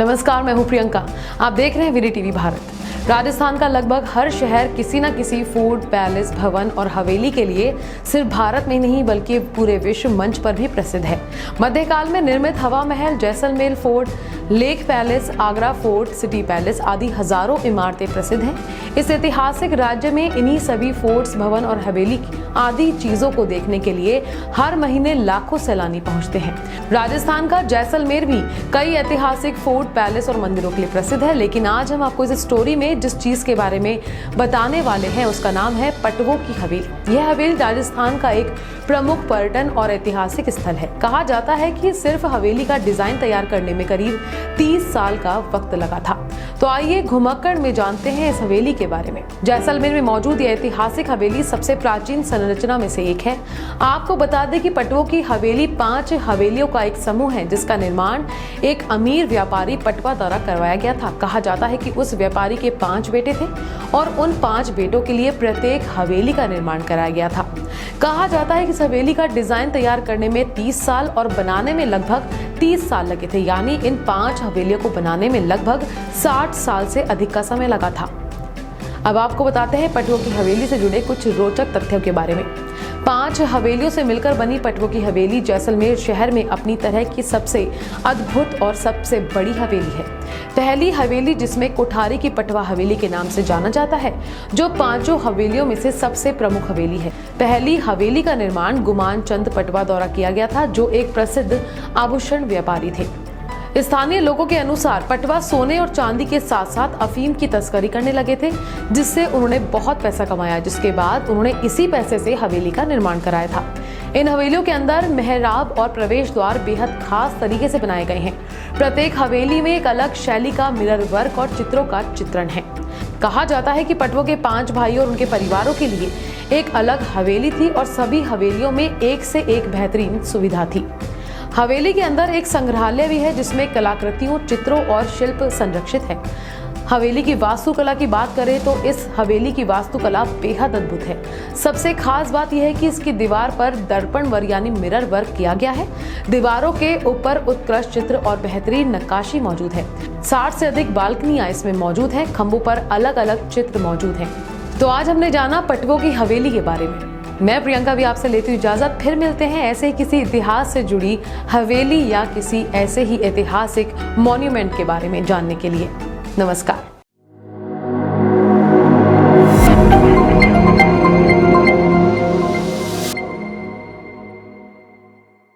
नमस्कार, मैं हूं प्रियंका। आप देख रहे हैं वीडी टीवी भारत। राजस्थान का लगभग हर शहर किसी न किसी फूड, पैलेस, भवन और हवेली के लिए सिर्फ भारत में नहीं बल्कि पूरे विश्व मंच पर भी प्रसिद्ध है। मध्यकाल में निर्मित हवा महल, Jaisalmer fort, lake palace, Agra fort, city palace आदि हजारों इमारतें प्रसिद्ध हैं। इस ऐतिहासिक राज्य में इन्हीं सभी फोर्ट्स, भवन और हवेली आदि चीजों को देखने के लिए हर महीने लाखों सैलानी पहुंचते हैं। राजस्थान का जैसलमेर भी कई ऐतिहासिक फोर्ट, पैलेस और मंदिरों के लिए प्रसिद्ध है, लेकिन आज हम आपको इस स्टोरी में जिस चीज के बारे में बताने वाले हैं उसका नाम है पटवों की हवेली। यह हवेली राजस्थान का एक प्रमुख पर्यटन और ऐतिहासिक स्थल है। कहा जाता है कि सिर्फ हवेली का डिजाइन तैयार करने में करीब 30 साल का वक्त लगा था। तो आइए घुमक्कड़ में जानते हैं इस हवेली के बारे में। जैसलमेर में मौजूद यह ऐतिहासिक हवेली सबसे प्राचीन संरचना में से एक है। आपको बता दें कि पटवों की हवेली 5 हवेलियों का एक समूह है, जिसका निर्माण एक अमीर व्यापारी पटवा द्वारा करवाया गया था। कहा जाता है कि उस व्यापारी के 5 बेटे थे और उन 5 बेटों के लिए प्रत्येक हवेली का निर्माण कराया गया था। कहा जाता है कि इस हवेली का डिजाइन तैयार करने में 30 साल और बनाने में लगभग 30 साल लगे थे, यानी इन 5 हवेलियों को बनाने में लगभग 60 साल से अधिक का समय लगा था। अब आपको बताते हैं पटवों की हवेली से जुड़े कुछ रोचक तथ्यों के बारे में। 5 हवेलियों से मिलकर बनी पटवों की हवेली जैसलमेर शहर में अपनी तरह की सबसे अद्भुत और सबसे बड़ी हवेली है। पहली हवेली, जिसमें कोठारी की पटवा हवेली के नाम से जाना जाता है, जो 5 हवेलियों में से सबसे प्रमुख हवेली है। पहली हवेली का निर्माण गुमान चंद पटवा द्वारा किया गया था, जो एक प्रसिद्ध आभूषण व्यापारी थे। स्थानीय लोगों के अनुसार पटवा सोने और चांदी के साथ साथ अफीम की तस्करी करने लगे थे, जिससे उन्होंने बहुत पैसा कमाया, जिसके बाद उन्होंने इसी पैसे से हवेली का निर्माण कराया था। इन हवेलियों के अंदर मेहराब और प्रवेश द्वार बेहद खास तरीके से बनाए गए हैं। प्रत्येक हवेली में एक अलग शैली का मिरर वर्क और चित्रों का चित्रण है। कहा जाता है कि पटवों के 5 भाई और उनके परिवारों के लिए एक अलग हवेली थी और सभी हवेलियों में एक से एक बेहतरीन सुविधा थी। हवेली के अंदर एक संग्रहालय भी है, जिसमें कलाकृतियों, चित्रों और शिल्प संरक्षित है। हवेली की वास्तुकला की बात करें तो इस हवेली की वास्तुकला बेहद अद्भुत है। सबसे खास बात यह है कि इसकी दीवार पर दर्पण वर्क यानी मिरर वर्क किया गया है। दीवारों के ऊपर उत्कृष्ट चित्र और बेहतरीन नक्काशी मौजूद है। 60 से अधिक बालकनियां इसमें मौजूद हैं। खंभों पर अलग अलग चित्र मौजूद हैं। तो आज हमने जाना पटवों की हवेली के बारे में। मैं प्रियंका भी आपसे लेती हूँ इजाजत। फिर मिलते हैं ऐसे ही किसी इतिहास से जुड़ी हवेली या किसी ऐसे ही ऐतिहासिक मॉन्यूमेंट के बारे में जानने के लिए। नमस्कार।